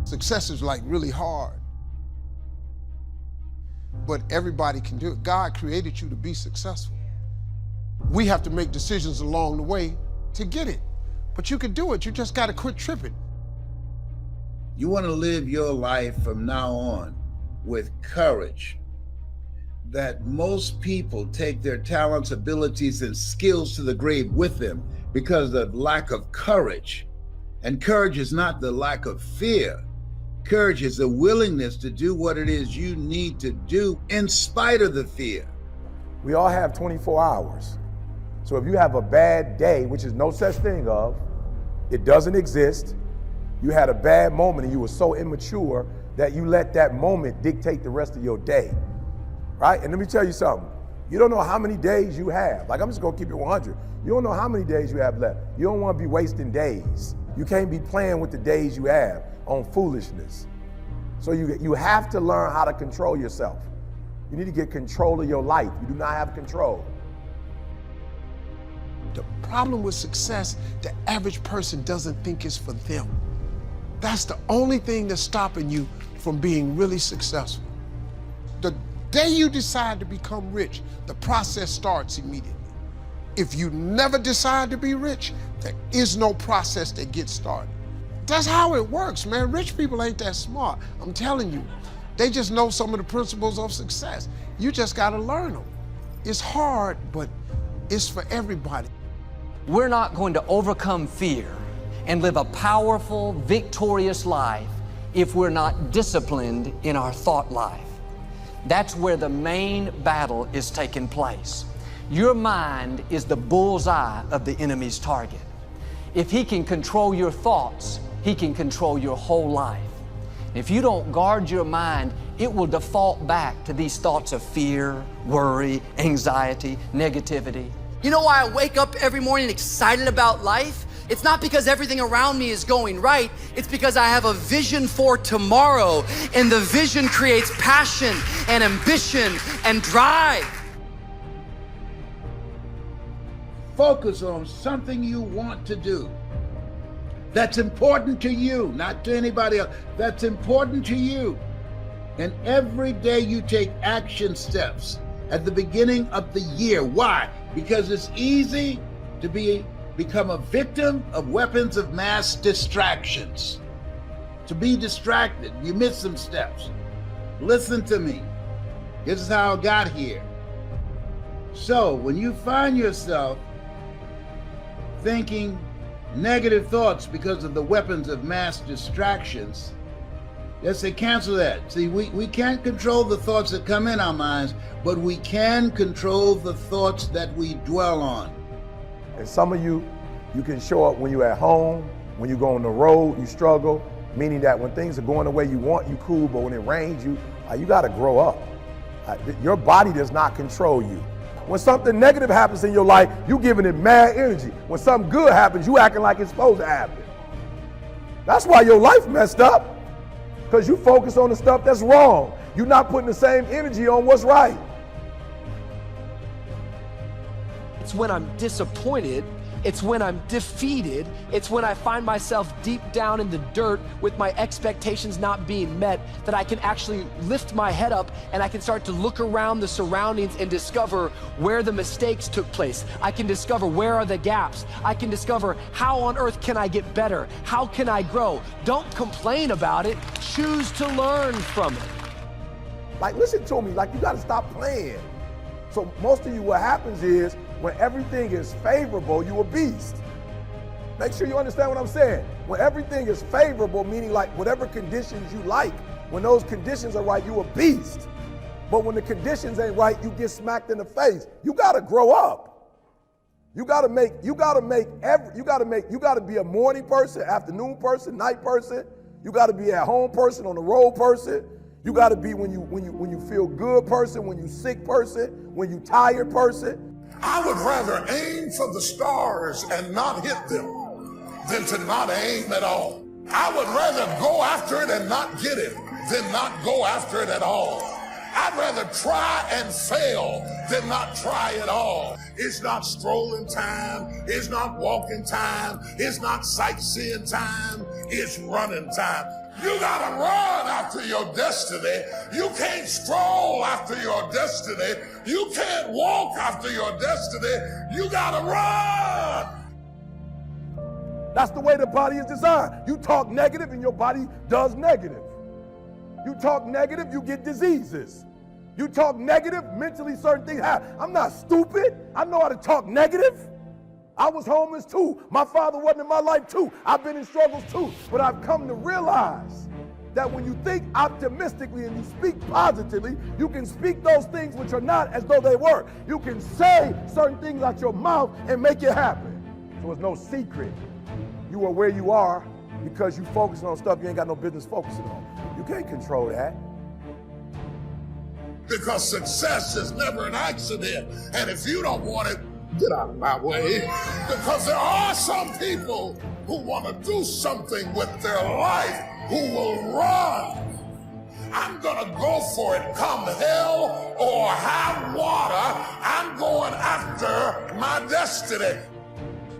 Success is like really hard, but everybody can do it. God created you to be successful. We have to make decisions along the way to get it, but you can do it. You just got to quit tripping. You want to live your life from now on with courage. That most people take their talents, abilities, and skills to the grave with them because of lack of courage. And courage is not the lack of fear. Courage is the willingness to do what it is you need to do in spite of the fear. We all have 24 hours. So if you have a bad day, which is no such thing of, it doesn't exist, you had a bad moment and you were so immature that you let that moment dictate the rest of your day, right? And let me tell you something. You don't know how many days you have. Like, I'm just gonna keep it 100. You don't know how many days you have left. You don't wanna be wasting days. You can't be playing with the days you have on foolishness. So you have to learn how to control yourself. You need to get control of your life. You do not have control. The problem with success, the average person doesn't think it's for them. That's the only thing that's stopping you from being really successful. The day you decide to become rich, the process starts immediately. If you never decide to be rich, there is no process that gets started. That's how it works, man. Rich people ain't that smart. I'm telling you. They just know some of the principles of success. You just gotta learn them. It's hard, but it's for everybody. We're not going to overcome fear and live a powerful, victorious life if we're not disciplined in our thought life. That's where the main battle is taking place. Your mind is the bullseye of the enemy's target. If he can control your thoughts, he can control your whole life. If you don't guard your mind, it will default back to these thoughts of fear, worry, anxiety, negativity. You know why I wake up every morning excited about life? It's not because everything around me is going right. It's because I have a vision for tomorrow, and the vision creates passion and ambition and drive. Focus on something you want to do that's important to you, not to anybody else, that's important to you. And every day you take action steps at the beginning of the year. Why? Because it's easy to become a victim of weapons of mass distractions. To be distracted, you miss some steps. Listen to me. This is how I got here. So when you find yourself thinking negative thoughts because of the weapons of mass distractions, let's say cancel that. See, we can't control the thoughts that come in our minds, but we can control the thoughts that we dwell on. And some of you can show up when you're at home, when you go on the road, you struggle, meaning that when things are going the way you want, you cool, but when it rains, you gotta grow up. Your body does not control you. When something negative happens in your life, you giving it mad energy. When something good happens, you acting like it's supposed to happen. That's why your life messed up, because you focus on the stuff that's wrong. You're not putting the same energy on what's right. It's when I'm disappointed, it's when I'm defeated, it's when I find myself deep down in the dirt with my expectations not being met that I can actually lift my head up and I can start to look around the surroundings and discover where the mistakes took place. I can discover where are the gaps. I can discover how on earth can I get better? How can I grow? Don't complain about it. Choose to learn from it. Like, listen to me, like you gotta stop playing. So most of you, what happens is, when everything is favorable, you a beast. Make sure you understand what I'm saying. When everything is favorable, meaning like whatever conditions you like, when those conditions are right, you a beast. But when the conditions ain't right, you get smacked in the face. You gotta grow up. You gotta be a morning person, afternoon person, night person. You gotta be at home person, on the road person. You gotta be when you feel good person, when you sick person, when you tired person. I would rather aim for the stars and not hit them than to not aim at all. I would rather go after it and not get it than not go after it at all. I'd rather try and fail than not try at all. It's not strolling time. It's not walking time. It's not sightseeing time. It's running time. You gotta run after your destiny. You can't stroll after your destiny. You can't walk after your destiny. You gotta run. That's the way the body is designed. You talk negative and your body does negative. You talk negative, you get diseases. You talk negative, mentally certain things happen. I'm not stupid. I know how to talk negative. I was homeless too. My father wasn't in my life too. I've been in struggles too. But I've come to realize that when you think optimistically and you speak positively, you can speak those things which are not as though they were. You can say certain things out your mouth and make it happen. So it's no secret. You are where you are because you focus on stuff you ain't got no business focusing on. You can't control that. Because success is never an accident. And if you don't want it, get out of my way. Because there are some people who want to do something with their life who will run. I'm going to go for it come hell or high water. I'm going after my destiny.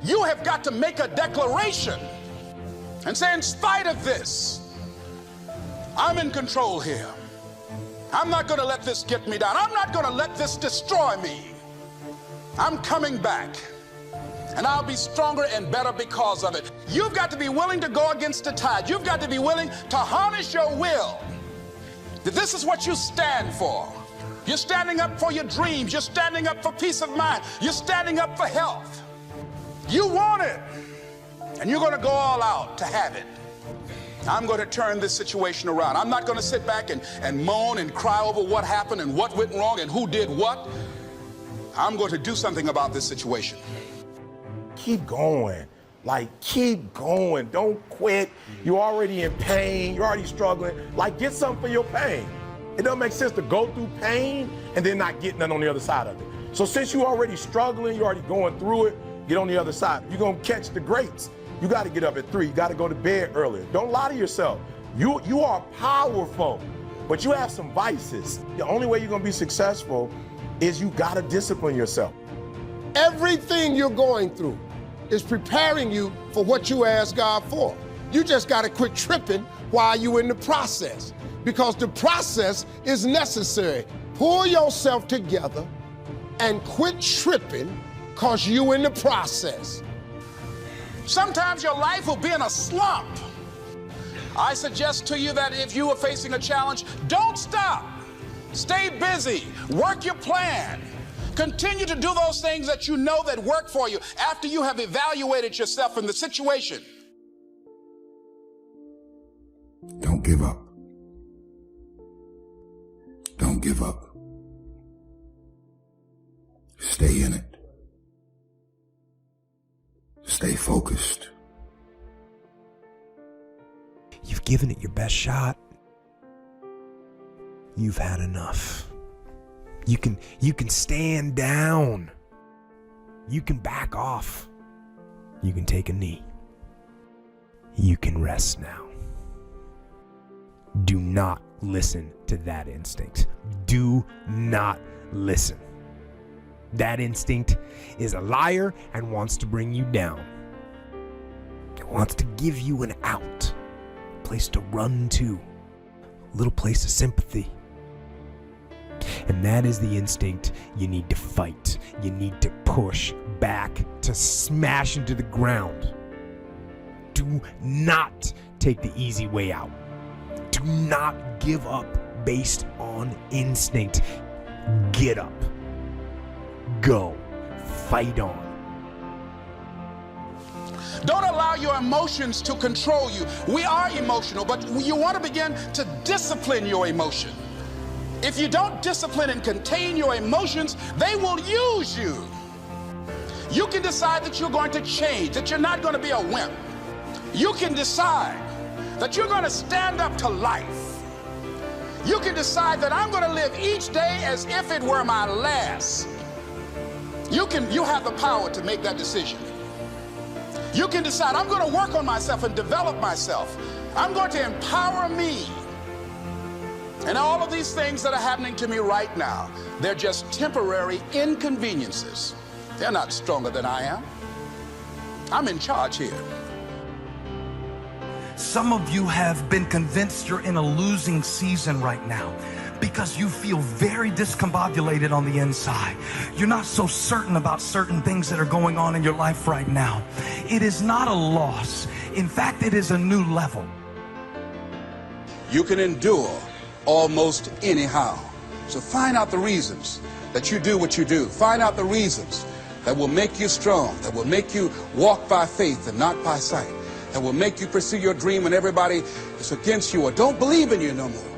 You have got to make a declaration and say, in spite of this, I'm in control here. I'm not going to let this get me down. I'm not going to let this destroy me. I'm coming back, and I'll be stronger and better because of it. You've got to be willing to go against the tide. You've got to be willing to harness your will. That this is what you stand for. You're standing up for your dreams. You're standing up for peace of mind. You're standing up for health. You want it, and you're going to go all out to have it. I'm going to turn this situation around. I'm not going to sit back and moan and cry over what happened and what went wrong and who did what. I'm going to do something about this situation. Keep going. Like, keep going. Don't quit. You're already in pain. You're already struggling. Like, get something for your pain. It doesn't make sense to go through pain and then not get nothing on the other side of it. So since you're already struggling, you're already going through it, get on the other side. You're going to catch the greats. You got to get up at 3. You got to go to bed earlier. Don't lie to yourself. You are powerful, but you have some vices. The only way you're going to be successful is you got to discipline yourself. Everything you're going through is preparing you for what you asked God for. You just got to quit tripping while you're in the process, because the process is necessary. Pull yourself together and quit tripping because you're in the process. Sometimes your life will be in a slump. I suggest to you that if you are facing a challenge, don't stop. Stay busy. Work your plan. Continue to do those things that you know that work for you after you have evaluated yourself in the situation. Don't give up. Don't give up. Stay in it. Stay focused. You've given it your best shot. You've had enough. You can stand down. You can back off. You can take a knee. You can rest now. Do not listen to that instinct. Do not listen. That instinct is a liar and wants to bring you down. It wants to give you an out, a place to run to, a little place of sympathy. And that is the instinct you need to fight. You need to push back, to smash into the ground. Do not take the easy way out. Do not give up based on instinct. Get up. Go. Fight on. Don't allow your emotions to control you. We are emotional, but you want to begin to discipline your emotion. If you don't discipline and contain your emotions, they will use you. You can decide that you're going to change, that you're not going to be a wimp. You can decide that you're going to stand up to life. You can decide that I'm going to live each day as if it were my last. You have the power to make that decision. You can decide, I'm going to work on myself and develop myself. I'm going to empower me. And all of these things that are happening to me right now, they're just temporary inconveniences. They're not stronger than I am. I'm in charge here. Some of you have been convinced you're in a losing season right now because you feel very discombobulated on the inside. You're not so certain about certain things that are going on in your life right now. It is not a loss. In fact, it is a new level. You can endure almost anyhow. So find out the reasons that you do what you do. Find out the reasons that will make you strong, that will make you walk by faith and not by sight, that will make you pursue your dream when everybody is against you or don't believe in you no more.